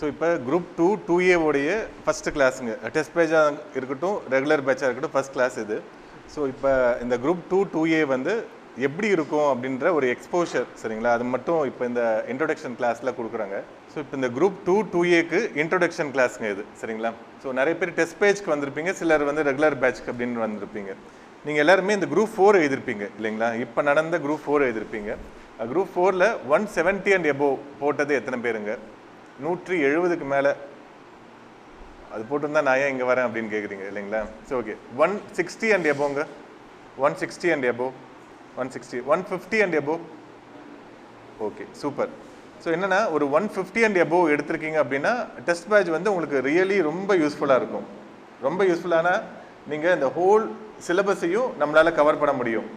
So இப்போ group 2A உடைய first கிளாஸுங்க. Test பேஜாக இருக்கட்டும், ரெகுலர் பேட்சாக இருக்கட்டும், ஃபஸ்ட் கிளாஸ் இது. ஸோ இப்போ இந்த குரூப் 2A வந்து எப்படி இருக்கும் அப்படின்ற ஒரு எக்ஸ்போஷர், சரிங்களா? அது மட்டும் இப்போ இந்த இன்ட்ரோடக்ஷன் கிளாஸில் கொடுக்குறாங்க. ஸோ இப்போ இந்த குரூப் 2A இன்ட்ரோடக்ஷன் கிளாஸுங்க இது, சரிங்களா? ஸோ நிறைய பேர் டெஸ்ட் பேஜ்க்கு வந்திருப்பீங்க, சிலர் வந்து ரெகுலர் பேட்ச்க்கு அப்படின்னு வந்திருப்பீங்க. நீங்கள் எல்லாருமே இந்த குரூப் 4 எழுதிருப்பீங்க இல்லைங்களா? இப்போ நடந்த குரூப் 4 எழுதிருப்பீங்க. குரூப் 4ல் 170 அண்ட் எபோவ் போட்டது எத்தனை பேருங்க? 170க்கு மேலே அது போட்டிருந்தா நான் ஏன் இங்கே வரேன் அப்படின்னு கேட்குறீங்க இல்லைங்களா? ஸோ ஓகே, 160 அண்ட் எபோங்க, 160 and above, 160, 150 and above. Okay, super. So என்னென்னா ஒரு 150 அண்ட் எபோவ் எடுத்திருக்கீங்க அப்படின்னா டெஸ்ட் பேட்ச் வந்து உங்களுக்கு ரியலி ரொம்ப யூஸ்ஃபுல்லாக இருக்கும். ரொம்ப யூஸ்ஃபுல்லான நீங்கள் இந்த ஹோல் சிலபஸையும் நம்மளால் கவர் பண்ண முடியும்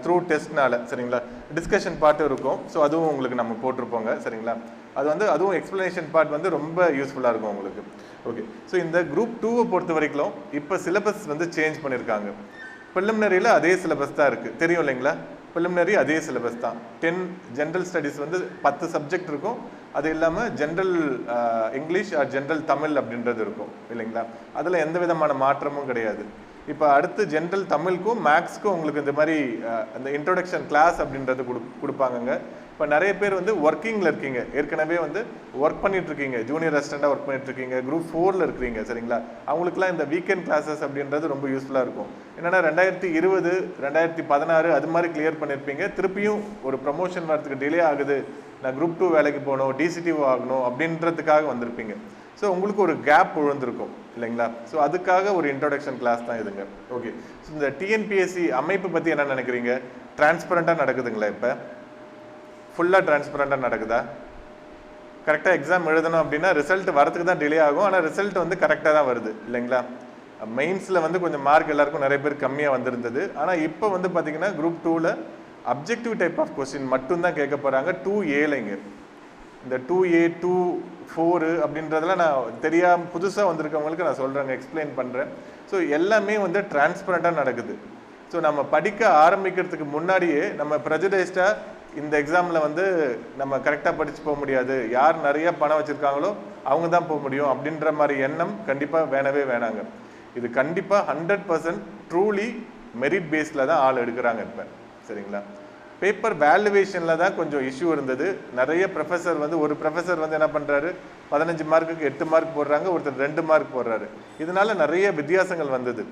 த்ரூ டெஸ்ட்னால, சரிங்களா? டிஸ்கஷன் பார்ட்டும் இருக்கும். ஸோ அதுவும் உங்களுக்கு நம்ம போட்டிருப்போங்க, சரிங்களா? அது வந்து அதுவும் எக்ஸ்ப்ளனேஷன் பார்ட் வந்து ரொம்ப யூஸ்ஃபுல்லாக இருக்கும் உங்களுக்கு. ஓகே, ஸோ இந்த குரூப் 2 பொறுத்த வரைக்கும் இப்போ சிலபஸ் வந்து சேஞ்ச் பண்ணியிருக்காங்க. ப்ரிலிமினரியில் அதே சிலபஸ் தான் இருக்குது, தெரியும் இல்லைங்களா? ப்ரிலிமினரி அதே சிலபஸ் தான். 10 ஜென்ரல் ஸ்டடீஸ் வந்து 10 சப்ஜெக்ட் இருக்கும். அது இல்லாமல் general English or general Tamil அப்படின்றது இருக்கும் இல்லைங்களா? அதில் எந்த விதமான மாற்றமும் கிடையாது. இப்போ அடுத்து ஜென்ரல் தமிழுக்கும் மேக்ஸ்க்கும் உங்களுக்கு இந்த மாதிரி அந்த இன்ட்ரோடக்ஷன் கிளாஸ் அப்படின்றது கொடுப்பாங்கங்க. இப்போ நிறைய பேர் வந்து ஒர்க்கிங்கில் இருக்கீங்க, ஏற்கனவே வந்து ஒர்க் பண்ணிட்டு இருக்கீங்க, ஜூனியர் அசிஸ்டண்டாக ஒர்க் பண்ணிட்டு இருக்கீங்க, குரூப் 4ல் இருக்கிறீங்க, சரிங்களா? அவங்களுக்குலாம் இந்த வீக்கெண்ட் கிளாஸஸ் அப்படின்றது ரொம்ப யூஸ்ஃபுல்லாக இருக்கும். என்னென்னா 2020, 2016 அது மாதிரி கிளியர் பண்ணியிருப்பீங்க. திருப்பியும் ஒரு ப்ரமோஷன் வரதுக்கு டிலே ஆகுது, நான் குரூப் 2 வேலைக்கு போகணும், டிசிடிஓ ஆகணும் அப்படின்றதுக்காக வந்திருப்பீங்க. ஸோ உங்களுக்கு ஒரு கேப் விழுந்திருக்கும் இல்லைங்களா? ஸோ அதுக்காக ஒரு இன்ட்ரோடக்ஷன் கிளாஸ் தான் இதுங்க. ஓகே, ஸோ இந்த டிஎன்பிஎஸ்சி அமைப்பு பற்றி என்ன நினைக்கிறீங்க? டிரான்ஸ்பரண்ட்டாக நடக்குதுங்களா? இப்போ ஃபுல்லாக டிரான்ஸ்பரண்ட்டாக நடக்குதா? கரெக்டாக எக்ஸாம் எழுதணும் அப்படின்னா ரிசல்ட் வரதுக்கு தான் டிலே ஆகும், ஆனால் ரிசல்ட் வந்து கரெக்டாக தான் வருது இல்லைங்களா? மெயின்ஸில் வந்து கொஞ்சம் மார்க் எல்லாருக்கும் நிறைய பேர் கம்மியாக வந்திருந்தது. ஆனால் இப்போ வந்து பார்த்தீங்கன்னா குரூப் 2ல் அப்ஜெக்டிவ் டைப் ஆஃப் கொஸ்டின் மட்டும்தான் கேட்க போகிறாங்க. 2Aலைங்க. இந்த 2A 2-4 அப்படின்றதெல்லாம் நான் தெரியாமல் புதுசாக வந்திருக்கவங்களுக்கு நான் சொல்கிறேங்க, எக்ஸ்பிளைன் பண்ணுறேன். ஸோ எல்லாமே வந்து டிரான்ஸ்பரண்ட்டாக நடக்குது. ஸோ நம்ம படிக்க ஆரம்பிக்கிறதுக்கு முன்னாடியே நம்ம ப்ரெஜுடைஸ்டாக இந்த எக்ஸாமில் வந்து நம்ம கரெக்டாக படித்து போக முடியாது, யார் நிறைய பணம் வச்சுருக்காங்களோ அவங்க தான் போக முடியும் அப்படின்ற மாதிரி எண்ணம் கண்டிப்பாக வேணவே வேணாங்க. இது கண்டிப்பாக 100% ட்ரூலி மெரிட் பேஸில் தான் ஆள் எடுக்கிறாங்க இப்போ, சரிங்களா? பேப்பர் வேல்யூவேஷனில் தான் கொஞ்சம் இஷ்யூ இருந்தது. நிறைய ப்ரொஃபஸர் வந்து ஒரு ப்ரொஃபஸர் வந்து என்ன பண்ணுறாரு, 15 மார்க்குக்கு 8 மார்க் போடுறாங்க, ஒருத்தர் 2 மார்க் போடுறாரு. இதனால நிறைய வித்தியாசங்கள் வந்தது,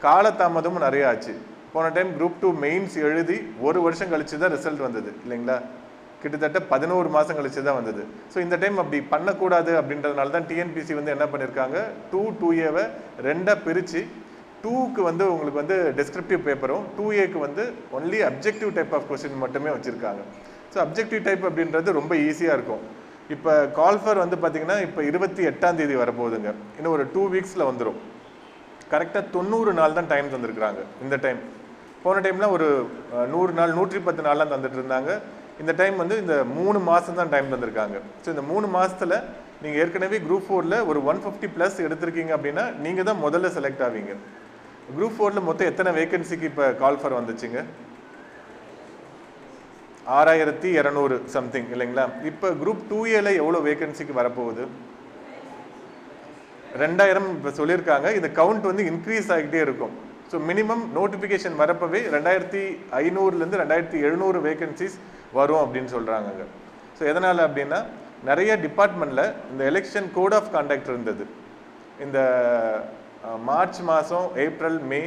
காலதாமதமும் நிறைய ஆச்சு. போன டைம் குரூப் 2 மெயின்ஸ் எழுதி 1 வருஷம் கழிச்சு தான் ரிசல்ட் வந்தது இல்லைங்களா? கிட்டத்தட்ட 11 மாதம் கழிச்சு தான் வந்தது. ஸோ இந்த டைம் அப்படி பண்ணக்கூடாது அப்படின்றதுனால தான் டிஎன்பிசி வந்து என்ன பண்ணியிருக்காங்க, 2A-வை 2ஆக பிரித்து 2க்கு வந்து உங்களுக்கு வந்து டெஸ்கிரிப்டிவ் பேப்பரும் 2Aக்கு வந்து only objective type of question மட்டுமே வச்சுருக்காங்க. ஸோ அப்ஜெக்டிவ் டைப் அப்படின்றது ரொம்ப ஈஸியாக இருக்கும். இப்போ கால்ஃபர் வந்து பார்த்திங்கன்னா இப்போ 28ஆம் தேதி வரப்போகுதுங்க, இன்னும் ஒரு 2 வீக்ஸில் வந்துடும். கரெக்டாக 90 நாள் தான் டைம் தந்துருக்குறாங்க இந்த டைம். போன டைம்லாம் ஒரு 100 நாள் 110 நாள்லாம் தந்துட்டு இருந்தாங்க. இந்த டைம் வந்து இந்த 3 மாதம் தான் டைம் தந்திருக்காங்க. ஸோ இந்த 3 மாதத்தில் நீங்கள் ஏற்கனவே குரூப் 4ல் ஒரு 150+ எடுத்திருக்கீங்க அப்படின்னா நீங்கள் தான் முதல்ல செலக்ட் ஆவீங்க. குரூப் 4ல் மொத்தம் எத்தனை வேகன்சிக்கு இப்போ கால்ஃபர் வந்துச்சுங்க? 6200 சம்திங் இல்லைங்களா? இப்போ குரூப் 2Aல எவ்வளோ வேகன்சிக்கு வரப்போகுது? 2000 இப்போ சொல்லியிருக்காங்க. இந்த கவுண்ட் வந்து இன்க்ரீஸ் ஆகிட்டே இருக்கும். ஸோ மினிமம் நோட்டிஃபிகேஷன் வரப்பவே 2500லேருந்து 2700 வேகன்சிஸ் வரும் அப்படின்னு சொல்கிறாங்க. ஸோ எதனால் அப்படின்னா நிறைய டிபார்ட்மெண்ட்டில் இந்த எலெக்ஷன் கோட் ஆஃப் கான்டக்ட் இருந்தது. இந்த மார்ச் மாதம், ஏப்ரல், மே,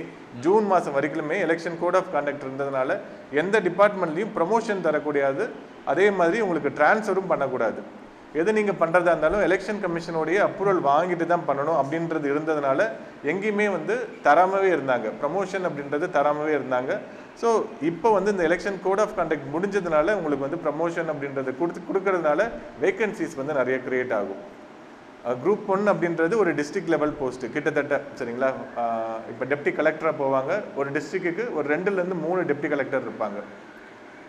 ஜூன் மாதம் வரைக்குமே எலெக்ஷன் கோட் ஆஃப் கான்டக்ட் இருந்ததுனால எந்த டிபார்ட்மெண்ட்லையும் ப்ரமோஷன் தரக்கூடாது, அதே மாதிரி உங்களுக்கு டிரான்ஸ்ஃபரும் பண்ணக்கூடாது. எது நீங்கள் பண்ணுறதா இருந்தாலும் எலெக்ஷன் கமிஷனுடைய அப்ரூவல் வாங்கிட்டு தான் பண்ணணும் அப்படின்றது இருந்ததுனால எங்கேயுமே வந்து தராமவே இருந்தாங்க, ப்ரமோஷன் அப்படின்றது தராமவே இருந்தாங்க. ஸோ இப்போ வந்து இந்த எலெக்ஷன் கோட் ஆஃப் கான்டக்ட் முடிஞ்சதுனால உங்களுக்கு வந்து ப்ரமோஷன் அப்படின்றது கொடுக்கறதுனால வேகன்சிஸ் வந்து நிறைய கிரியேட் ஆகும். குரூப் 1 அப்படின்றது ஒரு டிஸ்ட்ரிக்ட் லெவல் போஸ்ட்டு கிட்டத்தட்ட, சரிங்களா? இப்போ டெப்டி கலெக்டராக போவாங்க. ஒரு டிஸ்ட்ரிக்ட்டுக்கு ஒரு 2லேருந்து 3 டெப்டி கலெக்டர் இருப்பாங்க.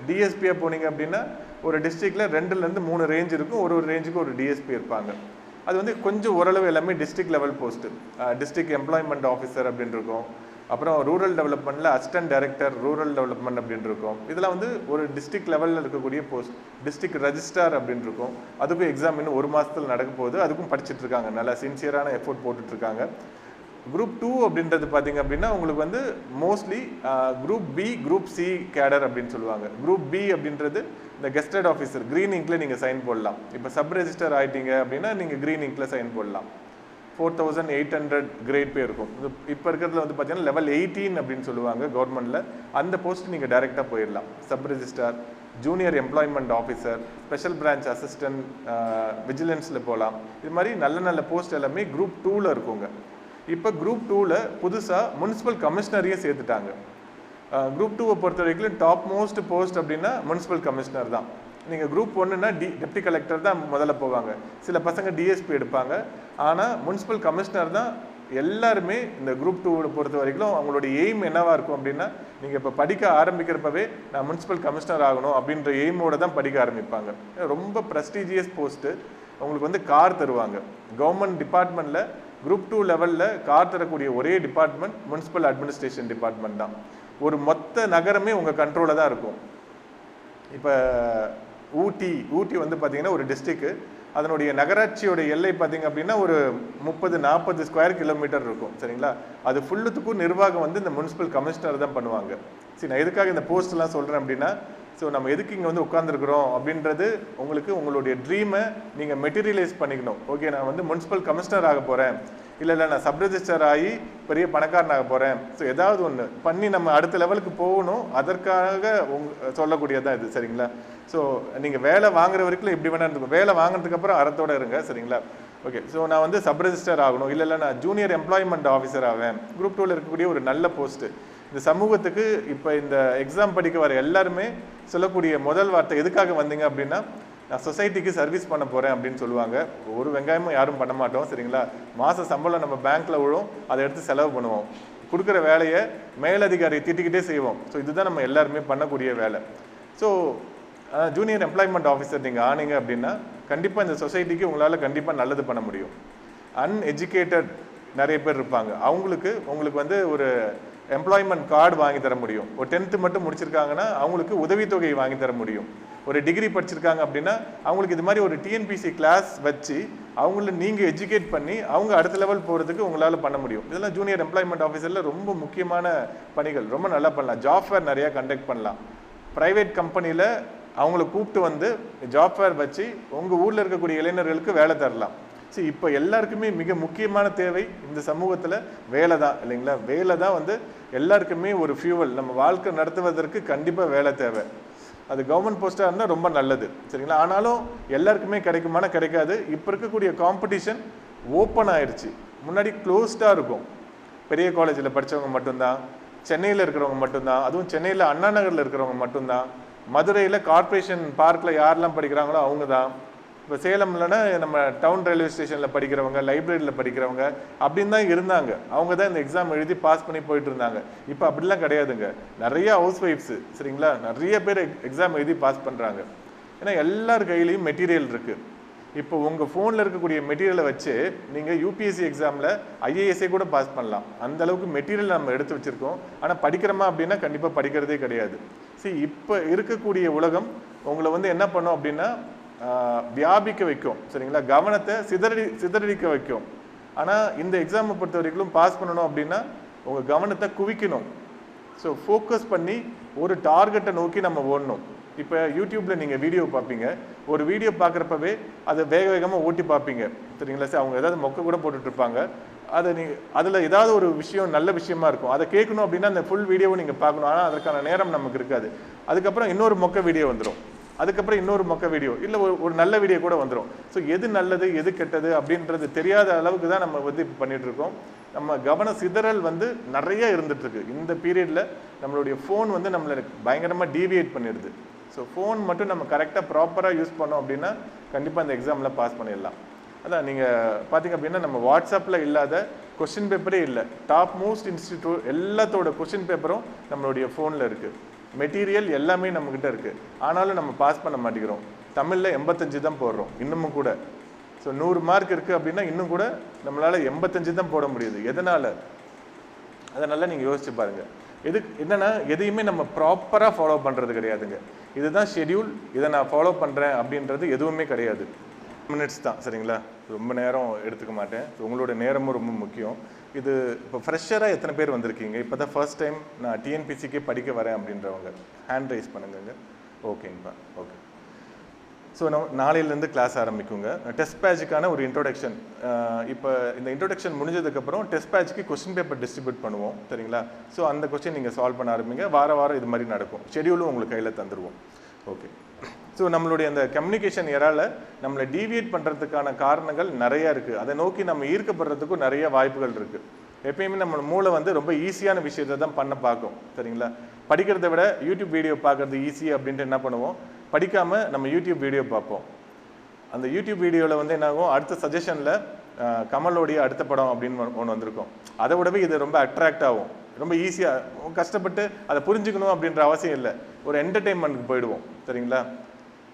டிஎஸ்பியாக போனீங்க அப்படின்னா ஒரு டிஸ்ட்ரிக்டில் 2லேருந்து 3 ரேஞ்ச் இருக்கும், ஒரு ரேஞ்சுக்கு ஒரு டிஎஸ்பி இருப்பாங்க. அது வந்து கொஞ்சம் ஓரளவு எல்லாமே district level post. District employment officer அப்படின்னு இருக்கும், அப்புறம் ரூரல் டெவலப்மெண்ட்டில் அசிஸ்டன்ட் டைரக்டர் ரூரல் டெவலப்மெண்ட் அப்படின்னு இருக்கும். இதெல்லாம் வந்து ஒரு டிஸ்ட்ரிக்ட் லெவலில் இருக்கக்கூடிய போஸ்ட். டிஸ்ட்ரிக்ட் ரெஜிஸ்ட்ரார் அப்படின்னு இருக்கும். அதுக்கும் எக்ஸாம் இன்னும் 1 மாதத்தில் நடக்க போகுது. அதுக்கும் படிச்சுட்டு இருக்காங்க, நல்லா சின்சியரான எஃபோர்ட் போட்டுட்ருக்காங்க. குரூப் 2 அப்படின்றது பார்த்தீங்க அப்படின்னா உங்களுக்கு வந்து mostly group B group C cadre அப்படின்னு சொல்லுவாங்க. குரூப் பி அப்படின்றது இந்த கெஸ்டட் ஆஃபீஸர் க்ரீன் இங்கில் நீங்கள் சைன் போடலாம். இப்போ சப் ரெஜிஸ்டர் ஆகிட்டீங்க அப்படின்னா நீங்கள் க்ரீன் இங்கில் சைன் போடலாம். 4800 கிரேட் பே இருக்கும். இப்போ இருக்கிறதுல வந்து பார்த்தீங்கன்னா லெவல் 18 அப்படின்னு சொல்லுவாங்க கவர்மெண்ட்டில். அந்த போஸ்ட் நீங்கள் டைரெக்டாக போயிடலாம். Sub registrar, junior employment officer, special branch assistant, விஜிலன்ஸில் போகலாம். இது மாதிரி நல்ல நல்ல போஸ்ட் எல்லாமே குரூப் 2ல் இருக்குங்க. இப்போ குரூப் 2ல் புதுசாக முனிசிபல் கமிஷனரையும் சேர்த்துட்டாங்க. குரூப் 2வை பொறுத்த வரைக்கும் டாப் மோஸ்ட் போஸ்ட் அப்படின்னா முனிசிபல் கமிஷனர் தான். நீங்கள் குரூப் 1னா டெப்டி கலெக்டர் தான் முதல்ல போவாங்க. சில பசங்க டிஎஸ்பி எடுப்பாங்க. ஆனால் முனிசிபல் கமிஷனர் தான் எல்லாருமே இந்த குரூப் 2 பொறுத்த வரைக்கும் அவங்களுடைய எய்ம் என்னவாக இருக்கும் அப்படின்னா, நீங்கள் இப்போ படிக்க ஆரம்பிக்கிறப்பவே நான் முனிசிபல் கமிஷனர் ஆகணும் அப்படின்ற எய்மோடு தான் படிக்க ஆரம்பிப்பாங்க. ரொம்ப ப்ரெஸ்டீஜியஸ் போஸ்ட்டு. உங்களுக்கு வந்து கார் தருவாங்க. கவர்மெண்ட் டிபார்ட்மெண்ட்டில் குரூப் 2 லெவலில் கார் தரக்கூடிய ஒரே டிபார்ட்மெண்ட் முனிசிபல் அட்மினிஸ்ட்ரேஷன் டிபார்ட்மெண்ட் தான். ஒரு மொத்த நகரமே உங்கள் கண்ட்ரோலில் தான் இருக்கும். இப்போ ஊட்டி வந்து பார்த்தீங்கன்னா ஒரு டிஸ்ட்ரிக்ட். அதனுடைய நகராட்சியோட எல்லை பார்த்தீங்க அப்படின்னா ஒரு 30-40 ஸ்கொயர் கிலோமீட்டர் இருக்கும். சரிங்களா? அது ஃபுல்லுத்துக்கும் நிர்வாகம் வந்து இந்த முனிசிபல் கமிஷனர் தான் பண்ணுவாங்க. சரி, நான் எதுக்காக இந்த போஸ்ட்லாம் சொல்கிறேன் அப்படின்னா, ஸோ நம்ம எதுக்கு இங்கே வந்து உட்காந்துருக்குறோம் அப்படின்றது உங்களுக்கு உங்களுடைய ட்ரீமை நீங்கள் மெட்டீரியலைஸ் பண்ணிக்கணும். ஓகே, நான் வந்து முனிசிபல் கமிஷனர் ஆக போகிறேன், இல்லை நான் சப் ரெஜிஸ்டர் ஆகி பெரிய பணக்காரன் ஆக போகிறேன். ஸோ ஏதாவது ஒன்று பண்ணி நம்ம அடுத்த லெவலுக்கு போகணும். அதற்காக சொல்லக்கூடியதான் இது. சரிங்களா? ஸோ நீங்கள் வேலை வாங்குற வரைக்கும் எப்படி வேணா இருக்கும். வேலை வாங்கினதுக்கப்புறம் அறத்தோடு இருங்க. சரிங்களா? ஓகே, ஸோ நான் வந்து சப் ரெஜிஸ்டர் ஆகணும், இல்லை நான் ஜூனியர் எம்ப்ளாய்மெண்ட் ஆஃபீஸர் ஆவேன். குரூப் 2ல் இருக்கக்கூடிய ஒரு நல்ல போஸ்ட்டு. இந்த சமூகத்துக்கு இப்போ இந்த எக்ஸாம் படிக்க வர எல்லாருமே சொல்லக்கூடிய முதல் வார்த்தை எதுக்காக வந்தீங்க அப்படின்னா, நான் சொசைட்டிக்கு சர்வீஸ் பண்ண போகிறேன் அப்படின்னு சொல்லுவாங்க. ஒரு வெங்காயமும் யாரும் பண்ண மாட்டோம். சரிங்களா? மாத சம்பளம் நம்ம பேங்க்கில் விழும், அதை எடுத்து செலவு பண்ணுவோம். கொடுக்குற வேலையை மேலதிகாரியை திட்டிக்கிட்டே செய்வோம். ஸோ இதுதான் நம்ம எல்லாருமே பண்ணக்கூடிய வேலை. ஸோ ஜூனியர் எம்ப்ளாய்மெண்ட் ஆஃபீஸர் நீங்கள் ஆனீங்க அப்படின்னா கண்டிப்பாக இந்த சொசைட்டிக்கு உங்களால் கண்டிப்பாக நல்லது பண்ண முடியும். அன்எஜுகேட்டட் நிறைய பேர் இருப்பாங்க. உங்களுக்கு வந்து ஒரு எம்ப்ளாய்மெண்ட் கார்டு வாங்கி தர முடியும். ஒரு 10th மட்டும் முடிச்சிருக்காங்கன்னா அவங்களுக்கு உதவித்தொகை வாங்கி தர முடியும். ஒரு டிகிரி படிச்சிருக்காங்க அப்படின்னா அவங்களுக்கு இது மாதிரி ஒரு டிஎன்பிசி கிளாஸ் வச்சு அவங்கள நீங்கள் எஜுகேட் பண்ணி அவங்க அடுத்த லெவல் போகிறதுக்கு உங்களால் பண்ண முடியும். இதெல்லாம் ஜூனியர் எம்ப்ளாய்மெண்ட் ஆஃபீஸரில் ரொம்ப முக்கியமான பணிகள். ரொம்ப நல்லா பண்ணலாம். ஜாப் ஃபேர் நிறையா கண்டக்ட் பண்ணலாம். ப்ரைவேட் கம்பெனியில் அவங்கள கூப்பிட்டு வந்து ஜாப் ஃபேர் வச்சு உங்கள் ஊரில் இருக்கக்கூடிய இளைஞர்களுக்கு வேலை தரலாம். சரி, இப்போ எல்லாருக்குமே மிக முக்கியமான தேவை இந்த சமூகத்தில் வேலை தான், இல்லைங்களா? வேலை தான் வந்து எல்லாருக்குமே ஒரு ஃபியூவல். நம்ம வாழ்க்கை நடத்துவதற்கு கண்டிப்பாக வேலை தேவை. அது கவர்மெண்ட் போஸ்ட்டாக இருந்தால் ரொம்ப நல்லது. சரிங்களா? ஆனாலும் எல்லாருக்குமே கிடைக்காது. இப்போ இருக்கக்கூடிய காம்படிஷன் ஓப்பன் ஆயிடுச்சு. முன்னாடி க்ளோஸ்டாக இருக்கும். பெரிய காலேஜில் படித்தவங்க மட்டும்தான், சென்னையில் இருக்கிறவங்க மட்டும்தான், அதுவும் சென்னையில் அண்ணா நகரில் இருக்கிறவங்க மட்டும்தான், மதுரையில் கார்ப்பரேஷன் பார்க்கில் யாரெல்லாம் படிக்கிறாங்களோ அவங்க தான். இப்போ சேலம்லன்னா நம்ம டவுன் ரயில்வே ஸ்டேஷனில் படிக்கிறவங்க, லைப்ரரியில் படிக்கிறவங்க அப்படின்னு தான் இருந்தாங்க. அவங்க தான் இந்த எக்ஸாம் எழுதி பாஸ் பண்ணி போயிட்டு இருந்தாங்க. இப்போ அப்படிலாம் கிடையாதுங்க. நிறைய ஹவுஸ் ஒய்ஃப்ஸு, சரிங்களா, நிறைய பேர் எக்ஸாம் எழுதி பாஸ் பண்ணுறாங்க. ஏன்னா எல்லார் கையிலையும் மெட்டீரியல் இருக்குது. இப்போ உங்கள் ஃபோனில் இருக்கக்கூடிய மெட்டீரியலை வச்சு நீங்கள் யூபிஎஸ்சி எக்ஸாமில் ஐஏஎஸ்ஐ கூட பாஸ் பண்ணலாம். அந்த அளவுக்கு மெட்டீரியல் நம்ம எடுத்து வச்சுருக்கோம். ஆனால் படிக்கிறோமா அப்படின்னா கண்டிப்பாக படிக்கிறதே கிடையாது. சரி, இப்போ இருக்கக்கூடிய உலகம் உங்களை வந்து என்ன பண்ணும் அப்படின்னா வியாபிக்க வைக்கும். சரிங்களா? கவனத்தை சிதறடிக்க வைக்கும். ஆனால் இந்த எக்ஸாமை பொறுத்த வரைக்கும் பாஸ் பண்ணணும் அப்படின்னா உங்கள் கவனத்தை குவிக்கணும். ஸோ ஃபோக்கஸ் பண்ணி ஒரு டார்கெட்டை நோக்கி நம்ம ஓடணும். இப்போ யூடியூப்பில் நீங்கள் வீடியோ பார்ப்பீங்க. ஒரு வீடியோ பார்க்குறப்பவே அதை வேகமாக ஓட்டி பார்ப்பீங்க. சரிங்களா? சார், அவங்க ஏதாவது மொக்க கூட போட்டுட்ருப்பாங்க. அதில் ஏதாவது ஒரு விஷயம் நல்ல விஷயமா இருக்கும். அதை கேட்கணும் அப்படின்னா அந்த ஃபுல் வீடியோவை நீங்கள் பார்க்கணும். ஆனால் அதற்கான நேரம் நமக்கு இருக்காது. அதுக்கப்புறம் இன்னொரு மொக்க வீடியோ வந்துடும். அதுக்கப்புறம் இன்னொரு மொக்க வீடியோ, இல்லை ஒரு நல்ல வீடியோ கூட வந்துடும். ஸோ எது நல்லது எது கெட்டது அப்படின்றது தெரியாத அளவுக்கு தான் நம்ம வந்து இப்போ பண்ணிகிட்ருக்கோம். நம்ம கவன சிதறல் வந்து நிறைய இருந்துகிட்ருக்கு. இந்த பீரியடில் நம்மளுடைய ஃபோன் வந்து நம்மளை பயங்கரமாக டீவியேட் பண்ணிடுது. ஸோ ஃபோன் மட்டும் நம்ம கரெக்டாக ப்ராப்பராக யூஸ் பண்ணோம் அப்படின்னா கண்டிப்பாக அந்த எக்ஸாமில் பாஸ் பண்ணிடலாம். அதான் நீங்கள் பார்த்தீங்க அப்படின்னா நம்ம வாட்ஸ்அப்பில் இல்லாத கொஸ்டின் பேப்பரே இல்லை. டாப் மோஸ்ட் இன்ஸ்டிடியூட் எல்லாத்தோட கொஸ்டின் பேப்பரும் நம்மளுடைய ஃபோனில் இருக்குது. மெட்டீரியல் எல்லாமே நம்மக்கிட்ட இருக்குது. ஆனாலும் நம்ம பாஸ் பண்ண மாட்டேங்கிறோம். தமிழில் 85 தான் போடுறோம் இன்னமும் கூட. ஸோ 100 மார்க் இருக்குது அப்படின்னா இன்னும் கூட நம்மளால் 85 தான் போட முடியுது. எதனால்? அதை நல்லா நீங்கள் யோசிச்சு பாருங்கள். என்னென்னா எதையுமே நம்ம ப்ராப்பராக ஃபாலோ பண்ணுறது கிடையாதுங்க. இதுதான் ஷெட்யூல், இதை நான் ஃபாலோ பண்ணுறேன் அப்படின்றது எதுவுமே கிடையாது. மினிட்ஸ் தான், சரிங்களா? ரொம்ப நேரம் எடுத்துக்க மாட்டேன். உங்களோட நேரமும் ரொம்ப முக்கியம். இது இப்போ ஃப்ரெஷராக எத்தனை பேர் வந்திருக்கீங்க? இப்போ தான் ஃபர்ஸ்ட் டைம் நான் டிஎன்பிசிக்கே படிக்க வரேன் அப்படின்றவங்க ஹேண்ட் ரைஸ் பண்ணுங்க. ஓகேங்கப்பா, ஓகே. ஸோ நாளையிலேருந்து கிளாஸ் ஆரம்பிக்குங்க. டெஸ்ட் பேட்சுக்கான ஒரு இன்ட்ரோடக்ஷன். இப்போ இந்த இன்ட்ரோடக்ஷன் முடிஞ்சதுக்கப்புறம் டெஸ்ட் பேட்சுக்கு கொஸ்டின் பேப்பர் டிஸ்ட்ரிபியூட் பண்ணுவோம், சரிங்களா? ஸோ அந்த கொஸ்டின் நீங்கள் சால்வ் பண்ண ஆரம்பிங்க. வாரம் இது மாதிரி நடக்கும். ஷெடியூலும் உங்களுக்கு கையில் தந்துடுவோம். ஓகே. ஸோ நம்மளுடைய அந்த கம்யூனிகேஷன் எரால நம்மளை டீவியேட் பண்ணுறதுக்கான காரணங்கள் நிறையா இருக்குது. அதை நோக்கி நம்ம ஈர்க்கப்படுறதுக்கும் நிறைய வாய்ப்புகள் இருக்குது. எப்பயுமே நம்ம மூளை வந்து ரொம்ப ஈஸியான விஷயத்தை தான் பண்ண பார்க்கும், சரிங்களா? படிக்கிறத விட யூடியூப் வீடியோ பார்க்குறது ஈஸி அப்படின்ட்டு என்ன பண்ணுவோம், படிக்காமல் நம்ம யூடியூப் வீடியோ பார்ப்போம். அந்த யூடியூப் வீடியோவில் வந்து என்ன ஆகும், அடுத்த சஜஷனில் கமலோடைய அடுத்த படம் அப்படின்னு ஒன்று வந்திருக்கும். அதை விடவே இது ரொம்ப அட்ராக்ட் ஆகும். ரொம்ப ஈஸியாக கஷ்டப்பட்டு அதை புரிஞ்சுக்கணும் அப்படின்ற அவசியம் இல்லை. ஒரு என்டர்டெயின்மெண்ட்டுக்கு போயிடுவோம், சரிங்களா?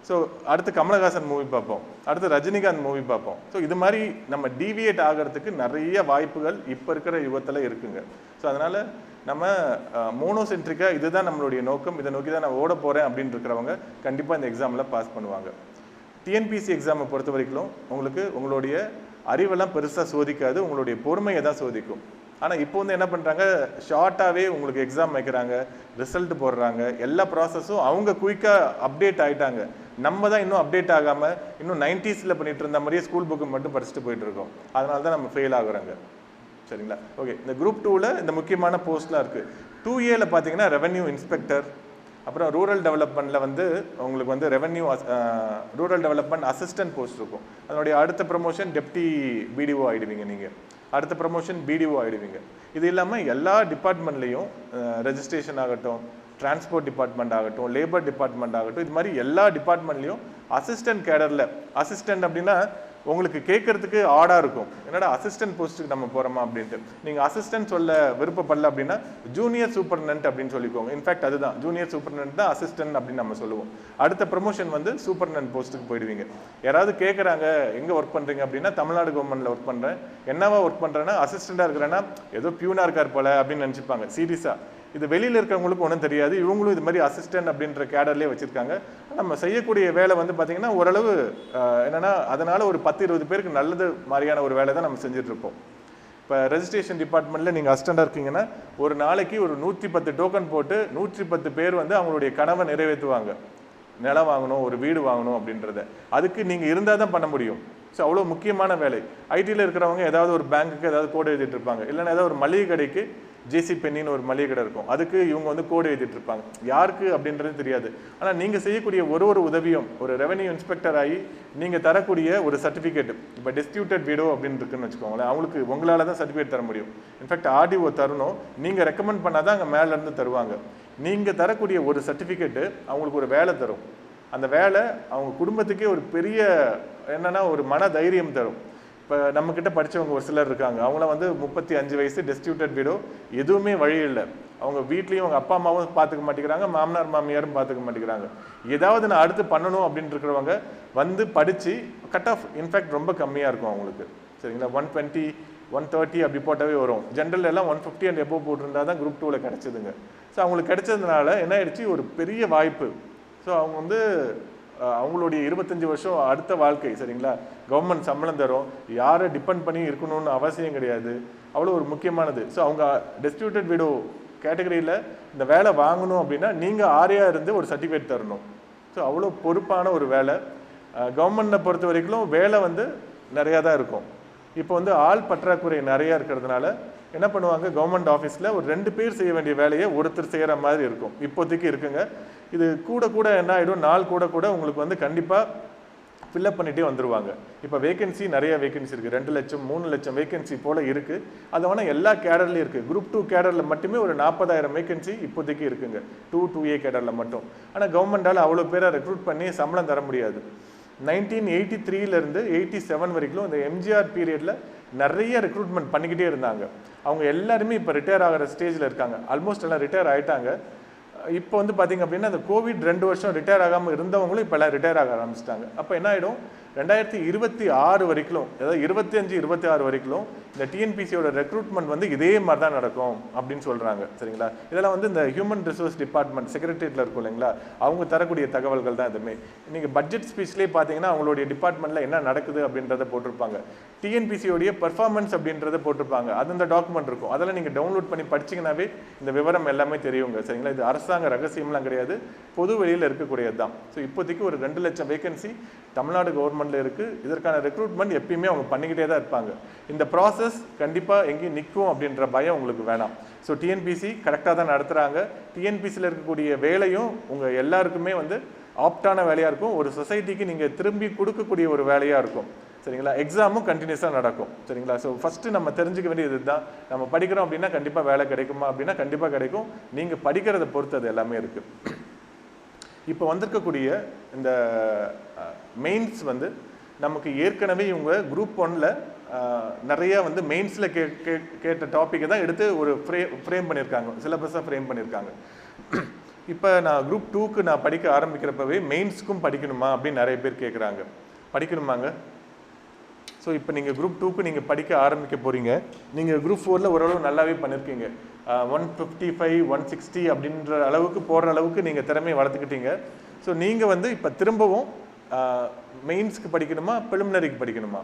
ஸோ அடுத்து கமலஹாசன் மூவி பார்ப்போம், அடுத்து ரஜினிகாந்த் மூவி பார்ப்போம். ஸோ இது மாதிரி நம்ம டீவியேட் ஆகிறதுக்கு நிறைய வாய்ப்புகள் இப்போ இருக்கிற யுகத்தில் இருக்குங்க. ஸோ அதனால் நம்ம மோனோசென்ட்ரிக்காக இதுதான் நம்மளுடைய நோக்கம், இதை நோக்கி தான் நான் ஓட போகிறேன் அப்படின்னு இருக்கிறவங்க கண்டிப்பாக இந்த எக்ஸாமில் பாஸ் பண்ணுவாங்க. டிஎன்பிசி எக்ஸாமை பொறுத்த வரைக்கும் உங்களுக்கு உங்களுடைய அறிவெல்லாம் பெருசாக சோதிக்காது, உங்களுடைய பொறுமையை தான் சோதிக்கும். ஆனால் இப்போ வந்து என்ன பண்ணுறாங்க, ஷார்ட்டாகவே உங்களுக்கு எக்ஸாம் வைக்கிறாங்க, ரிசல்ட் போடுறாங்க, எல்லா ப்ராசஸும் அவங்க குயிக்காக அப்டேட் ஆகிட்டாங்க. நம்ம தான் இன்னும் அப்டேட் ஆகாமல் இன்னும் 90s பண்ணிட்டு இருந்த மாதிரியே ஸ்கூல் புக்கு மட்டும் படிச்சுட்டு போயிட்டு இருக்கோம். அதனால தான் நம்ம ஃபெயில் ஆகுறாங்க, சரிங்களா? ஓகே. இந்த குரூப் 2ல் இந்த முக்கியமான போஸ்ட்லாம் இருக்குது. 2A பார்த்தீங்கன்னா ரெவென்யூ இன்ஸ்பெக்டர், அப்புறம் ரூரல் டெவலப்மெண்ட்டில் வந்து உங்களுக்கு வந்து ரூரல் டெவலப்மெண்ட் அசிஸ்டன்ட் போஸ்ட் இருக்கும். அதனுடைய அடுத்த ப்ரமோஷன் டெப்டி பிடிஓ ஆகிடுவீங்க நீங்கள், அடுத்த ப்ரமோஷன் பிடிஓ ஆகிடுவீங்க. இது இல்லாமல் எல்லா டிபார்ட்மெண்ட்லேயும் ரெஜிஸ்ட்ரேஷன் ஆகட்டும், டிரான்ஸ்போர்ட் டிபார்ட்மெண்ட் ஆகட்டும், லேபர் டிபார்ட்மெண்ட் ஆகட்டும், இது மாதிரி எல்லா டிபார்ட்மெண்ட்லேயும் அசிஸ்டன்ட் கேடரில், அசிஸ்டன்ட் அப்படின்னா உங்களுக்கு கேட்கறதுக்கு ஆடாக இருக்கும், என்னடா அசிஸ்டன்ட் போஸ்ட்டுக்கு நம்ம போகிறோமா அப்படின்ட்டு. நீங்கள் அசிஸ்டன்ட் சொல்ல விருப்பப்படல அப்படின்னா ஜூனியர் சூப்பர்டென்ட் அப்படின்னு சொல்லிக்கோங்க. இன்ஃபேக்ட் அதுதான் ஜூனியர் சூப்பர்டென்ட் தான் அசிஸ்டன்ட் அப்படின்னு நம்ம சொல்லுவோம். அடுத்த ப்ரமோஷன் வந்து சூப்பர்டென்ட் போஸ்ட்டுக்கு போயிடுவீங்க. யாராவது கேட்குறாங்க எங்கே ஒர்க் பண்ணுறீங்க அப்படின்னா தமிழ்நாடு கவர்மெண்ட்டில் ஒர்க் பண்ணுறேன். என்னவா ஒர்க் பண்ணுறேன்னா அசிஸ்டண்ட்டாக இருக்கிறேன்னா ஏதோ பியூனாக இருக்கார் போல அப்படின்னு நினச்சிப்பாங்க. சீரியஸாக இது வெளியில் இருக்கிறவங்களுக்கு ஒன்றும் தெரியாது. இவங்களும் இது மாதிரி அசிஸ்டன்ட் அப்படின்ற கேடர்லேயே வச்சுருக்காங்க. நம்ம செய்யக்கூடிய வேலை வந்து பார்த்திங்கன்னா ஓரளவு என்னென்னா அதனால் ஒரு 10-20 பேருக்கு நல்லது மாதிரியான ஒரு வேலை தான் நம்ம செஞ்சிட்ருப்போம். இப்போ ரெஜிஸ்ட்ரேஷன் டிபார்ட்மெண்ட்டில் நீங்கள் அசிஸ்டண்டாக இருக்கீங்கன்னா ஒரு நாளைக்கு ஒரு 110 டோக்கன் போட்டு 110 பேர் வந்து அவங்களுடைய கனவை நிறைவேற்றுவாங்க. நிலம் வாங்கணும், ஒரு வீடு வாங்கணும் அப்படின்றத. அதுக்கு நீங்கள் இருந்தால் தான் பண்ண முடியும். ஸோ அவ்வளோ முக்கியமான வேலை. ஐடியில் இருக்கிறவங்க ஏதாவது ஒரு பேங்க்குக்கு ஏதாவது கோடு எழுதிட்டு இருப்பாங்க, இல்லைன்னா ஏதாவது ஒரு மளிகை கடைக்கு ஜேசி பென்னின்னு ஒரு மளிகை கடை இருக்கும், அதுக்கு இவங்க வந்து கோடு எழுதிட்டு இருப்பாங்க. யாருக்கு அப்படின்றது தெரியாது. ஆனால் நீங்கள் செய்யக்கூடிய ஒரு உதவியும் ஒரு ரெவென்யூ இன்ஸ்பெக்டர் ஆகி நீங்கள் தரக்கூடிய ஒரு சர்டிஃபிகேட், இப்போ டிஸ்ட்ரிபியூட்டட் வீடோ அப்படின்னு இருக்குன்னு வச்சுக்கோங்களேன், அவங்களுக்கு உங்களால் தான் சர்டிஃபிகேட் தர முடியும். இன்ஃபேக்ட் ஆர்டிஓ தரணும், நீங்கள் ரெக்கமெண்ட் பண்ணால் தான் அங்கே மேலேருந்து தருவாங்க. நீங்கள் தரக்கூடிய ஒரு சர்டிஃபிகேட்டு அவங்களுக்கு ஒரு வேலை தரும். அந்த வேலை அவங்க குடும்பத்துக்கே ஒரு பெரிய என்னன்னா ஒரு மன தைரியம் தரும். இப்போ நம்மக்கிட்ட படித்தவங்க ஒரு சிலர் இருக்காங்க, அவங்களாம் வந்து 35 வயசு, டிஸ்ட்ரிபியூட்டட் வீடோ, எதுவுமே வழி இல்லை. அவங்க வீட்லேயும் அவங்க அப்பா அம்மாவும் பார்த்துக்க மாட்டேங்கிறாங்க, மாமனார் மாமியாரும் பார்த்துக்க மாட்டேங்கிறாங்க. ஏதாவது நான் அடுத்து பண்ணணும் அப்படின்னு இருக்கிறவங்க வந்து படித்து கட் ஆஃப் இன்ஃபேக்ட் ரொம்ப கம்மியாக இருக்கும் அவங்களுக்கு, சரிங்களா? 120, 130 அப்படி போட்டாவே வரும். ஜென்ரல் எல்லாம் 150 அண்ட் எபோவ் போட்டிருந்தா தான் குரூப் 2ல் கிடச்சிதுங்க. ஸோ அவங்களுக்கு கிடைச்சதுனால என்ன ஆயிடுச்சு, ஒரு பெரிய வாய்ப்பு. ஸோ அவங்க வந்து அவங்களுடைய 25 வருஷம் அடுத்த வாழ்க்கை, சரிங்களா? கவர்மெண்ட் சம்பளம் தரும், யாரை டிபெண்ட் பண்ணி இருக்கணும்னு அவசியம் கிடையாது. அவ்வளோ ஒரு முக்கியமானது. ஸோ அவங்க டிஸ்ட்ரிபியூட்டட் வீடோ கேட்டகரியில் இந்த வேலை வாங்கணும் அப்படின்னா நீங்கள் ஆரியாக இருந்து ஒரு சர்டிஃபிகேட் தரணும். ஸோ அவ்வளோ பொறுப்பான ஒரு வேலை. கவர்மெண்ட்டை பொறுத்த வரைக்கும் வேலை வந்து நிறையா தான் இருக்கும். இப்போ வந்து ஆள் பற்றாக்குறை நிறையா இருக்கிறதுனால என்ன பண்ணுவாங்க, கவர்மெண்ட் ஆஃபீஸில் ஒரு 2 பேர் செய்ய வேண்டிய வேலையை ஒருத்தர் செய்கிற மாதிரி இருக்கும், இப்போதைக்கு இருக்குங்க. இது கூட என்ன ஆகிடும், நாள் கூட உங்களுக்கு வந்து கண்டிப்பாக ஃபில்அப் பண்ணிகிட்டே வந்துடுவாங்க. இப்போ வேகன்சி நிறைய வேகன்சி இருக்குது, 2 லட்சம் 3 லட்சம் வேகன்சி போல் இருக்குது. அது வேணால் எல்லா கேடர்லையும் இருக்குது. குரூப் 2 கேடரில் மட்டுமே ஒரு 40,000 வேகன்சி இப்போதைக்கு இருக்குங்க, 2A கேடரில் மட்டும். ஆனால் கவர்மெண்டால் அவ்வளோ பேரை ரெக்ரூட் பண்ணி சம்பளம் தர முடியாது. 1983லேருந்து 87 வரைக்கும் இந்த எம்ஜிஆர் பீரியடில் நிறைய ரெக்ரூட்மெண்ட் பண்ணிக்கிட்டே இருந்தாங்க. அவங்க எல்லாருமே இப்போ ரிட்டையர் ஆகிற ஸ்டேஜில் இருக்காங்க. ஆல்மோஸ்ட் எல்லாம் ரிட்டையர் ஆகிட்டாங்க. இப்போ வந்து பார்த்திங்க அப்படின்னா அந்த கோவிட் 2 வருஷம் ரிட்டையர் ஆகாமல் இருந்தவங்களும் இப்போ எல்லாம் ரிட்டையர் ஆக ஆரம்பிச்சிட்டாங்க. அப்போ என்ன ஆகிடும், 2026 வரைக்கும், அதாவது 25-26 வரைக்கும் இந்த டிஎன்பிசியோட ரெக்ரூட்மெண்ட் வந்து இதே மாதிரி தான் நடக்கும் அப்படின்னு சொல்கிறாங்க. சரிங்களா? இதெல்லாம் வந்து இந்த ஹியூமன் ரிசோர்ஸ் டிபார்ட்மெண்ட் செக்ரட்டரியேட்டில் இருக்கும் இல்லைங்களா, அவங்க தரக்கூடிய தகவல்கள் தான் எதுவுமே. நீங்கள் பட்ஜெட் ஸ்பீச்லேயே பார்த்தீங்கன்னா அவங்களுடைய டிபார்ட்மெண்ட்டில் என்ன நடக்குது அப்படின்றத போட்டிருப்பாங்க. டிஎன்பிசியோடைய பெர்ஃபார்மன்ஸ் அப்படின்றத போட்டிருப்பாங்க. அது இந்த டாக்குமெண்ட் இருக்கும். அதெல்லாம் நீங்கள் டவுன்லோட் பண்ணி படிச்சிங்கனாவே இந்த விவரம் எல்லாமே தெரியுங்க. சரிங்களா? இது அரசாங்க ரகசியம்லாம் கிடையாது, பொது வெளியில் இருக்கக்கூடியது தான். ஸோ இப்போதைக்கு ஒரு 2 லட்சம் வேகன்சி தமிழ்நாடு கவர்மெண்ட்டில் இருக்குது. இதற்கான ரெக்ரூட்மெண்ட் எப்பயுமே அவங்க பண்ணிக்கிட்டே தான் இருப்பாங்க. இந்த ப்ராசஸ் கண்டிப்பாக எங்கேயும் நிற்கும் அப்படின்ற பயம் உங்களுக்கு வேணாம். ஸோ டிஎன்பிசி கரெக்டாக தான் நடத்துகிறாங்க. டிஎன்பிசியில் இருக்கக்கூடிய வேலையும் உங்கள் எல்லாருக்குமே வந்து ஆப்டான வேலையாக இருக்கும். ஒரு சொசைட்டிக்கு நீங்கள் திரும்பி கொடுக்கக்கூடிய ஒரு வேலையாக இருக்கும். சரிங்களா? எக்ஸாமும் கண்டினியூஸாக நடக்கும். சரிங்களா? ஸோ ஃபஸ்ட்டு நம்ம தெரிஞ்சுக்க வேண்டியது இதுதான். நம்ம படிக்கிறோம் அப்படின்னா கண்டிப்பாக வேலை கிடைக்குமா அப்படின்னா கண்டிப்பாக கிடைக்கும். நீங்கள் படிக்கிறத பொறுத்து அது எல்லாமே இருக்குது. இப்போ வந்திருக்கக்கூடிய இந்த மெயின்ஸ் வந்து நமக்கு ஏற்கனவே இவங்க குரூப் 1ல் நிறைய வந்து மெயின்ஸில் கேட்ட டாப்பிக்கை தான் எடுத்து ஒரு ஃப்ரேம் பண்ணியிருக்காங்க, சிலபஸாக ஃப்ரேம் பண்ணியிருக்காங்க. இப்போ நான் குரூப் 2க்கு நான் படிக்க ஆரம்பிக்கிறப்பவே மெயின்ஸுக்கும் படிக்கணுமா அப்படின்னு நிறைய பேர் கேட்குறாங்க. படிக்கணுமாங்க? ஸோ இப்போ நீங்கள் குரூப் 2க்கு நீங்கள் படிக்க ஆரம்பிக்க போகிறீங்க. நீங்கள் குரூப் 4ல் ஓரளவு நல்லாவே பண்ணியிருக்கீங்க. 155, 160 அப்படின்ற அளவுக்கு போடுற அளவுக்கு நீங்கள் திறமையை வளர்த்துக்கிட்டீங்க. ஸோ நீங்கள் வந்து இப்போ திரும்பவும் மெயின்ஸ்க்கு படிக்கணுமா ப்ரிலிமினரிக்கு படிக்கணுமா?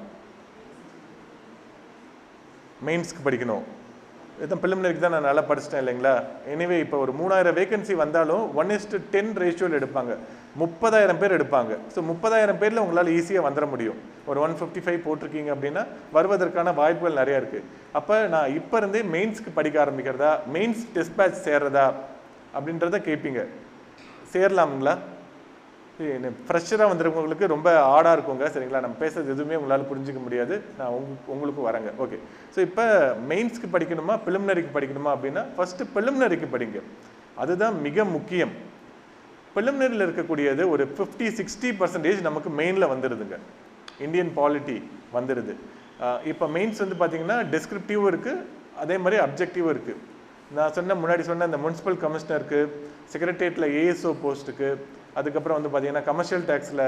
மெயின்ஸ்க்கு படிக்கணும். இதான் ப்ரிலிமினரிக்கு தான் நான் நல்லா படிச்சிட்டேன் இல்லைங்களா? எனிவே இப்போ ஒரு 3000 வேகன்சி வந்தாலும் 1:10 ரேஷியோவில் எடுப்பாங்க. 30,000 பேர் எடுப்பாங்க. ஸோ 30,000 பேரில் உங்களால் ஈஸியாக வந்துட முடியும். ஒரு 155 போட்டிருக்கீங்க அப்படின்னா வருவதற்கான வாய்ப்புகள் நிறையா இருக்குது. அப்போ நான் இப்போ இருந்தே மெயின்ஸ்க்கு படிக்க ஆரம்பிக்கிறதா, மெயின்ஸ் டெஸ்ட் பேட்ச் சேர்றதா அப்படின்றத கேட்பீங்க. சேரலாமுங்களா? ஃப்ரெஷராக வந்துருக்கவங்களுக்கு ரொம்ப ஆடாக இருக்குங்க. சரிங்களா? நம்ம பேசுறது எதுவுமே உங்களால் புரிஞ்சிக்க முடியாது. நான் உங்களுக்கும் வரேங்க. ஓகே. ஸோ இப்போ மெயின்ஸ்க்கு படிக்கணுமா ப்ரிலிமினரிக்கு படிக்கணுமா அப்படின்னா ஃபஸ்ட்டு ப்ரிலிமினரிக்கு படிங்க. அதுதான் மிக முக்கியம். ப்ரிலிமினரியில் இருக்கக்கூடியது ஒரு 50-60% நமக்கு மெயினில் வந்துடுதுங்க. இந்தியன் பாலிட்டி வந்துடுது. இப்போ மெயின்ஸ் வந்து பார்த்தீங்கன்னா டெஸ்கிரிப்டிவும் இருக்குது, அதே மாதிரி அப்ஜெக்டிவும் இருக்குது. நான் முன்னாடி சொன்ன இந்த முனிசிபல் கமிஷனருக்கு, செக்ரட்டரியேட்டில் ஏஎஸ்ஓ போஸ்ட்டுக்கு, அதுக்கப்புறம் வந்து பார்த்தீங்கன்னா கமர்ஷியல் டேக்ஸில்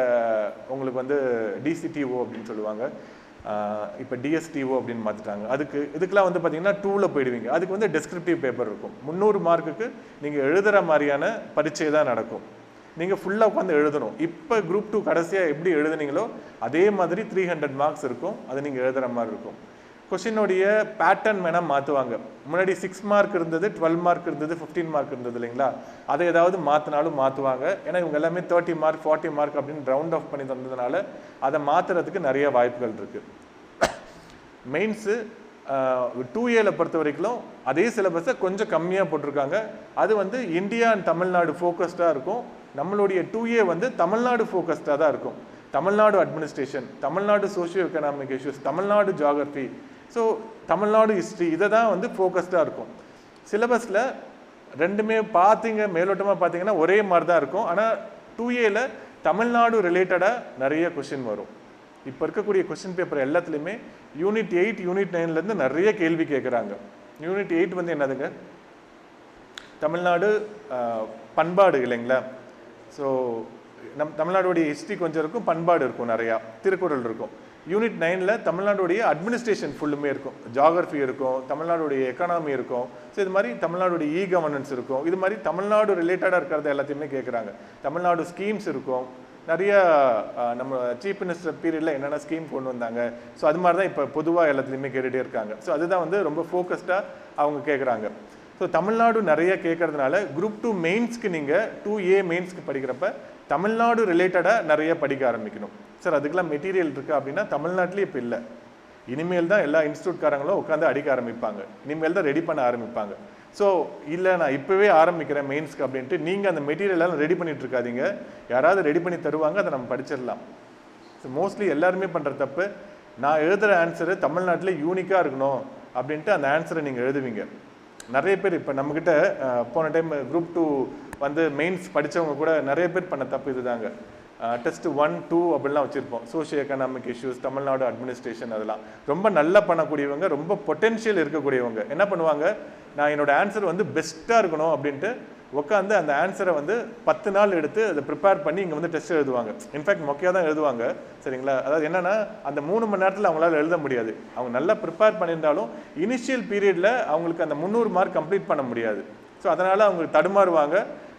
உங்களுக்கு வந்து டிசிடிஓ அப்படின்னு சொல்லுவாங்க, இப்போ டிஎஸ்டிஓ அப்படின்னு மாற்றிட்டாங்க. இதுக்கெல்லாம் வந்து பார்த்தீங்கன்னா 2ல் போயிடுவீங்க. அதுக்கு வந்து டெஸ்கிரிப்டிவ் பேப்பர் இருக்கும். 300 மார்க்குக்கு நீங்கள் எழுதுகிற மாதிரியான பரீட்சை தான் நடக்கும். நீங்கள் ஃபுல்லாக உட்காந்து எழுதணும். இப்போ குரூப் 2 கடைசியாக எப்படி எழுதுனீங்களோ அதே மாதிரி 300 மார்க்ஸ் இருக்கும். அது நீங்கள் எழுதுகிற மாதிரி இருக்கும். கொஷினுடைய பேட்டர்ன் வேணால் மாற்றுவாங்க. முன்னாடி 6 மார்க் இருந்தது, 12 மார்க் இருந்தது, 15 மார்க் இருந்தது இல்லைங்களா? அதை ஏதாவது மாற்றினாலும் மாற்றுவாங்க. ஏன்னா இவங்க எல்லாமே 30 மார்க் 40 மார்க் அப்படின்னு ரவுண்ட் ஆஃப் பண்ணி தந்ததுனால அதை மாற்றுறதுக்கு நிறைய வாய்ப்புகள் இருக்குது. மெயின்ஸு 2Aல பொறுத்த வரைக்கும் அதே சிலபஸை கொஞ்சம் கம்மியாக போட்டிருக்காங்க. அது வந்து இந்தியா அண்ட் தமிழ்நாடு ஃபோக்கஸ்டாக இருக்கும். நம்மளுடைய 2A வந்து தமிழ்நாடு ஃபோக்கஸ்டாக தான் இருக்கும். Tamil Nadu administration, Tamil Nadu socio economic issues, Tamil Nadu geography, so Tamil Nadu history, இதை தான் வந்து ஃபோக்கஸ்டாக இருக்கும். சிலபஸில் ரெண்டுமே பார்த்தீங்க மேலோட்டமாக பார்த்தீங்கன்னா ஒரே மாதிரி தான் இருக்கும். ஆனால் 2Aல தமிழ்நாடு ரிலேட்டடாக நிறைய கொஷின் வரும். இப்போ இருக்கக்கூடிய கொஷின் பேப்பர் எல்லாத்துலேயுமே யூனிட் 8, யூனிட் 9லேருந்து நிறைய கேள்வி கேட்குறாங்க. யூனிட் 8 வந்து என்னதுங்க? தமிழ்நாடு பண்பாடு இல்லைங்களா? ஸோ தமிழ்நாடுடைய ஹிஸ்ட்ரி கொஞ்சம் இருக்கும், பண்பாடு இருக்கும், நிறையா திருக்குறள் இருக்கும். யூனிட் 9ல் தமிழ்நாடுடைய அட்மினிஸ்ட்ரேஷன் ஃபுல்லுமே இருக்கும், ஜியாகிரஃபி இருக்கும், தமிழ்நாடுடைய எக்கானமி இருக்கும். ஸோ இது மாதிரி தமிழ்நாடுடைய இ கவர்னன்ஸ் இருக்கும். இது மாதிரி தமிழ்நாடு ரிலேட்டடாக இருக்கிறத எல்லாத்தையுமே கேட்குறாங்க. தமிழ்நாடு ஸ்கீம்ஸ் இருக்கும், நிறைய நம்ம சீஃப் மினிஸ்டர் பீரியடில் என்னென்ன ஸ்கீம் கொண்டு வந்தாங்க. ஸோ அது மாதிரி தான் இப்போ பொதுவாக எல்லாத்துலேயுமே கேட்டுகிட்டே இருக்காங்க. ஸோ அதுதான் வந்து ரொம்ப ஃபோக்கஸ்டாக அவங்க கேட்குறாங்க. ஸோ தமிழ்நாடு நிறைய கேட்கறதுனால குரூப் 2 மெயின்ஸ்க்கு நீங்கள் 2A மெயின்ஸ்க்கு படிக்கிறப்ப தமிழ்நாடு ரிலேட்டடாக நிறைய படிக்க ஆரம்பிக்கணும். சார் அதுக்கெல்லாம் மெட்டீரியல் இருக்குது அப்படின்னா தமிழ்நாட்டிலே இப்போ இல்லை. இனிமேல் தான் எல்லா இன்ஸ்டியூட்காரங்களும் உட்காந்து அடிக்க ஆரம்பிப்பாங்க. இனிமேல் தான் ரெடி பண்ண ஆரம்பிப்பாங்க. ஸோ இல்லை நான் இப்போவே ஆரம்பிக்கிறேன் மெயின்ஸ்க்கு அப்படின்ட்டு நீங்கள் அந்த மெட்டீரியல்லாம் ரெடி பண்ணிட்டு இருக்காதீங்க. யாராவது ரெடி பண்ணி தருவாங்க, அதை நம்ம படிச்சிடலாம். ஸோ மோஸ்ட்லி எல்லாருமே பண்ணுற தப்பு, நான் எழுதுகிற ஆன்சரு தமிழ்நாட்டில் யூனிக்காக இருக்கணும் அப்படின்ட்டு அந்த ஆன்சரை நீங்கள் எழுதுவீங்க. நிறைய பேர் இப்போ நம்மக்கிட்ட போன டைம் குரூப் 2 வந்து மெயின்ஸ் படித்தவங்க கூட நிறைய பேர் பண்ண தப்பு இதுதாங்க. டெஸ்ட் 1, 2 அப்படிலாம் வச்சுருப்போம். Socio economic issues, Tamil Nadu administration, அதெல்லாம் ரொம்ப நல்லா பண்ணக்கூடியவங்க, ரொம்ப பொட்டென்ஷியல் இருக்கக்கூடியவங்க என்ன பண்ணுவாங்க, நான் என்னோட ஆன்சர் வந்து பெஸ்ட்டாக இருக்கணும் அப்படின்ட்டு உட்காந்து அந்த ஆன்சரை வந்து 10 நாள் எடுத்து அதை ப்ரிப்பேர் பண்ணி இங்கே வந்து டெஸ்ட் எழுதுவாங்க. இன்ஃபேக்ட் மொக்கையாக தான் எழுதுவாங்க, சரிங்களா? அதாவது என்னன்னா அந்த 3 மணி நேரத்தில் அவங்களால எழுத முடியாது. அவங்க நல்லா ப்ரிப்பேர் பண்ணியிருந்தாலும் இனிஷியல் பீரியடில் அவங்களுக்கு அந்த 300 மார்க் கம்ப்ளீட் பண்ண முடியாது. ஸோ அதனால் அவங்க தடுமாறுவாங்க.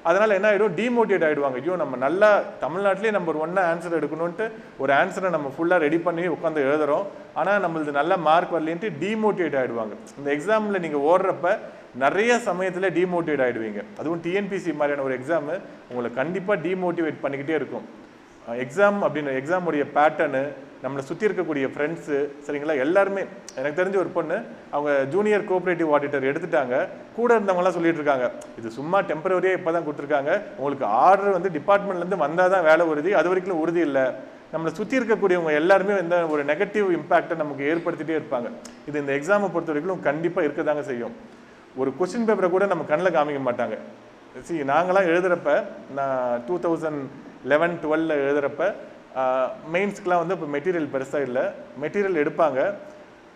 அதனால் என்ன ஆகிடும், டிமோட்டிவேட் ஆகிடுவாங்க. ஐயோ நம்ம நல்லா தமிழ்நாட்டிலே நம்பர் 1 ஆன்சர் எடுக்கணுன்ட்டு ஒரு ஆன்சரை நம்ம ஃபுல்லாக ரெடி பண்ணி உட்காந்து எழுதுகிறோம். ஆனால் நம்மளது நல்ல மார்க் வரலேன்ட்டு டிமோட்டிவேட் ஆகிடுவாங்க. இந்த எக்ஸாமில் நீங்கள் ஓடுறப்ப நிறைய சமயத்தில் டிமோட்டிவேட் ஆகிடுவீங்க. அதுவும் டிஎன்பிசி மாதிரியான ஒரு எக்ஸாமு உங்களை கண்டிப்பாக டிமோட்டிவேட் பண்ணிக்கிட்டே இருக்கும். எக்ஸாம் அப்படின்னு எக்ஸாமுடைய பேட்டர்னு, நம்மளை சுற்றி இருக்கக்கூடிய ஃப்ரெண்ட்ஸு, சரிங்களா, எல்லாருமே. எனக்கு தெரிஞ்ச ஒரு பொண்ணு அவங்க ஜூனியர் கோஆப்ரேட்டிவ் ஆடிட்டர் எடுத்துட்டாங்க. கூட இருந்தவங்களாம் சொல்லிட்டு இருக்காங்க, இது சும்மா டெம்பரவரியாக இப்போ தான் கொடுத்துருக்காங்க, உங்களுக்கு ஆர்டர் வந்து டிபார்ட்மெண்ட்லேருந்து வந்தால் தான் வேலை உறுதி, அது வரைக்கும் உறுதி இல்லை. நம்மளை சுற்றி இருக்கக்கூடியவங்க எல்லாருமே இந்த ஒரு நெகட்டிவ் இம்பேக்டை நமக்கு ஏற்படுத்திகிட்டே இருப்பாங்க. இது இந்த எக்ஸாமை பொறுத்த வரைக்கும் கண்டிப்பாக இருக்க தாங்க செய்யும். ஒரு கொஸ்டின் பேப்பரை கூட நம்ம கண்ணில் காமிக்க மாட்டாங்க. நாங்களாம் எழுதுகிறப்ப, நான் 2011-12 எழுதுகிறப்ப மெயின்ஸ்க்கெலாம் வந்து இப்போ மெட்டீரியல் பெருசாக இல்லை, மெட்டீரியல் எடுப்பாங்க,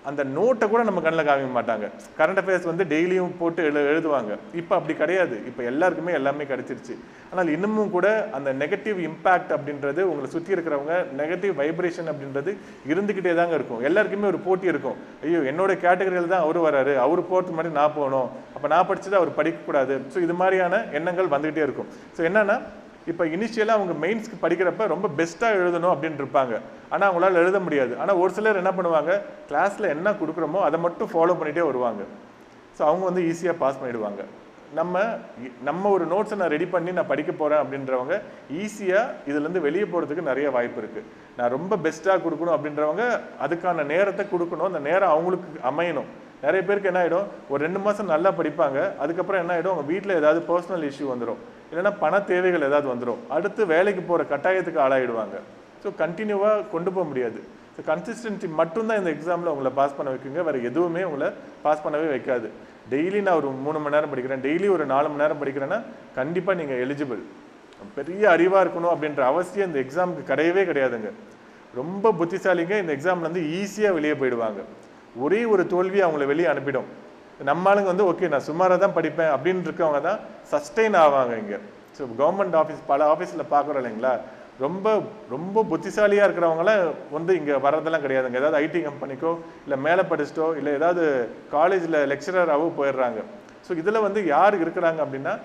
அந்த நோட்டை கூட நம்ம கண்ணில் காமிக்க மாட்டாங்க. கரண்ட் அஃபேர்ஸ் வந்து டெய்லியும் போட்டு எழுதுவாங்க. இப்போ அப்படி கிடையாது. இப்போ எல்லாருக்குமே எல்லாமே கிடைச்சிருச்சு. ஆனால் இன்னமும் கூட அந்த நெகட்டிவ் இம்பேக்ட் அப்படின்றது, உங்களை சுற்றி இருக்கிறவங்க நெகட்டிவ் வைப்ரேஷன் அப்படின்றது இருந்துக்கிட்டே தாங்க இருக்கும். எல்லாருக்குமே ஒரு போட்டி இருக்கும். ஐயோ என்னோட கேட்டகரியில் தான் அவர் வராரு, அவர் போகிறதுக்கு முன்னாடி நான் போகணும், அப்போ நான் படிச்சது அவர் படிக்கக்கூடாது. ஸோ இது மாதிரியான எண்ணங்கள் வந்துக்கிட்டே இருக்கும். ஸோ என்னன்னா, இப்போ இனிஷியலாக அவங்க மெயின்ஸ்க்கு படிக்கிறப்ப ரொம்ப பெஸ்ட்டாக எழுதணும் அப்படின்னு இருப்பாங்க. ஆனால் அவங்களால எழுத முடியாது. ஆனால் ஒரு சிலர் என்ன பண்ணுவாங்க, கிளாஸில் என்ன கொடுக்குறோமோ அதை மட்டும் ஃபாலோ பண்ணிகிட்டே வருவாங்க. ஸோ அவங்க வந்து ஈஸியாக பாஸ் பண்ணிவிடுவாங்க. நம்ம ஒரு நோட்ஸை நான் ரெடி பண்ணி நான் படிக்க போகிறேன் அப்படின்றவங்க ஈஸியாக இதுலேருந்து வெளியே போகிறதுக்கு நிறைய வாய்ப்பு இருக்குது. நான் ரொம்ப பெஸ்ட்டாக கொடுக்கணும் அப்படின்றவங்க அதுக்கான நேரத்தை கொடுக்கணும், அந்த நேரம் அவங்களுக்கு அமையணும். நிறைய பேருக்கு என்ன ஆகிடும், ஒரு 2 மாதம் நல்லா படிப்பாங்க, அதுக்கப்புறம் என்ன ஆகிடும், அவங்க வீட்டில் ஏதாவது பர்சனல் இஷ்யூ வந்துடும், இல்லைன்னா பண தேவைகள் ஏதாவது வந்துடும், அடுத்து வேலைக்கு போகிற கட்டாயத்துக்கு ஆளாயிடுவாங்க. ஸோ கண்டினியூவாக கொண்டு போக முடியாது. ஸோ கன்சிஸ்டன்சி மட்டும்தான் இந்த எக்ஸாமில் உங்களை பாஸ் பண்ண வைக்குங்க, வேறு எதுவுமே உங்களை பாஸ் பண்ணவே வைக்காது. டெய்லி நான் ஒரு 3 மணி நேரம் படிக்கிறேன், டெய்லி ஒரு 4 மணி நேரம் படிக்கிறேன்னா கண்டிப்பாக நீங்கள் எலிஜிபிள். பெரிய அறிவாக இருக்கணும் அப்படின்ற அவசியம் இந்த எக்ஸாமுக்கு கிடையவே கிடையாதுங்க. ரொம்ப புத்திசாலிங்க இந்த எக்ஸாம்லேருந்து ஈஸியாக வெளியே போயிடுவாங்க. ஒரே ஒரு தோல்வி அவங்கள வெளியே அனுப்பிடும். நம்ம ஆளுங்க வந்து ஓகே நான் சுமாராக தான் படிப்பேன் அப்படின்னு இருக்கவங்க தான் சஸ்டெயின் ஆவாங்க இங்கே. ஸோ கவர்மெண்ட் ஆஃபீஸ், பல ஆஃபீஸில் பார்க்குறோம் இல்லைங்களா, ரொம்ப ரொம்ப புத்திசாலியாக இருக்கிறவங்களாம் வந்து இங்கே வர்றதெல்லாம் கிடையாதுங்க. ஏதாவது ஐடி கம்பெனிக்கோ இல்லை மேலே படிச்சிட்டோ இல்லை ஏதாவது காலேஜில் லெக்சரராகவோ போயிடுறாங்க. ஸோ இதில் வந்து யார் இருக்கிறாங்க அப்படின்னா,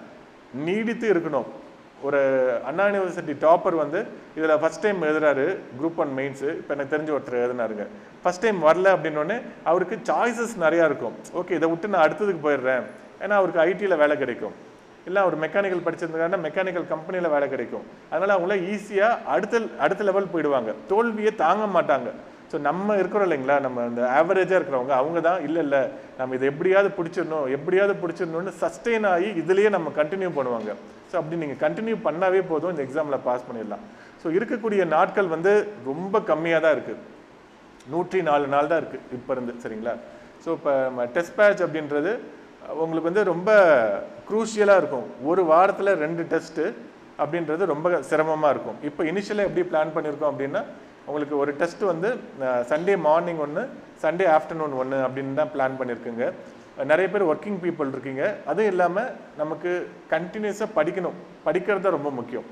நீடித்து இருக்கணும். ஒரு அண்ணா யூனிவர்சிட்டி டாப்பர் வந்து இதில் ஃபஸ்ட் டைம் எழுதுறாரு குரூப் 1 மெயின்ஸு. இப்போ எனக்கு தெரிஞ்ச ஒருத்தர் எழுதினாருங்க. ஃபஸ்ட் டைம் வரல அப்படின்னோடனே அவருக்கு சாய்ஸஸ் நிறையா இருக்கும். ஓகே இதை விட்டு நான் அடுத்ததுக்கு போயிடுறேன், ஏன்னா அவருக்கு ஐடியில் வேலை கிடைக்கும், இல்லை அவர் மெக்கானிக்கல் படிச்சிருந்தாங்கன்னா மெக்கானிக்கல் கம்பெனியில் வேலை கிடைக்கும். அதனால் அவங்கள ஈஸியாக அடுத்த லெவல் போயிடுவாங்க, தோல்வியை தாங்க மாட்டாங்க. ஸோ நம்ம இருக்கிறோம் இல்லைங்களா, நம்ம இந்த ஆவரேஜாக இருக்கிறவங்க அவங்க தான் இல்லை நம்ம இதை எப்படியாவது பிடிச்சிடணும்னு சஸ்டெயின் ஆகி இதுலேயே நம்ம கண்டினியூ பண்ணுவாங்க. ஸோ அப்படி நீங்கள் கண்டினியூ பண்ணாவே போதும், இந்த எக்ஸாமில் பாஸ் பண்ணிடலாம். ஸோ இருக்கக்கூடிய நாட்கள் வந்து ரொம்ப கம்மியாக தான் இருக்குது, 104 நாள் தான் இருக்குது இப்போ இருந்து, சரிங்களா. ஸோ இப்போ டெஸ்ட் பேட்ச் அப்படின்றது உங்களுக்கு வந்து ரொம்ப க்ரூஷியலாக இருக்கும். ஒரு வாரத்தில் 2 டெஸ்ட்டு அப்படின்றது ரொம்ப சிரமமாக இருக்கும். இப்போ இனிஷியலாக எப்படி பிளான் பண்ணியிருக்கோம் அப்படின்னா, உங்களுக்கு ஒரு டெஸ்ட் வந்து சண்டே மார்னிங் 1, சண்டே ஆஃப்டர்நூன் 1 அப்படின்னு தான் பிளான் பண்ணியிருக்குங்க. நிறைய பேர் ஒர்க்கிங் பீப்புள் இருக்கீங்க, அதுவும் இல்லாமல் நமக்கு கண்டினியூஸாக படிக்கிறது தான் ரொம்ப முக்கியம்.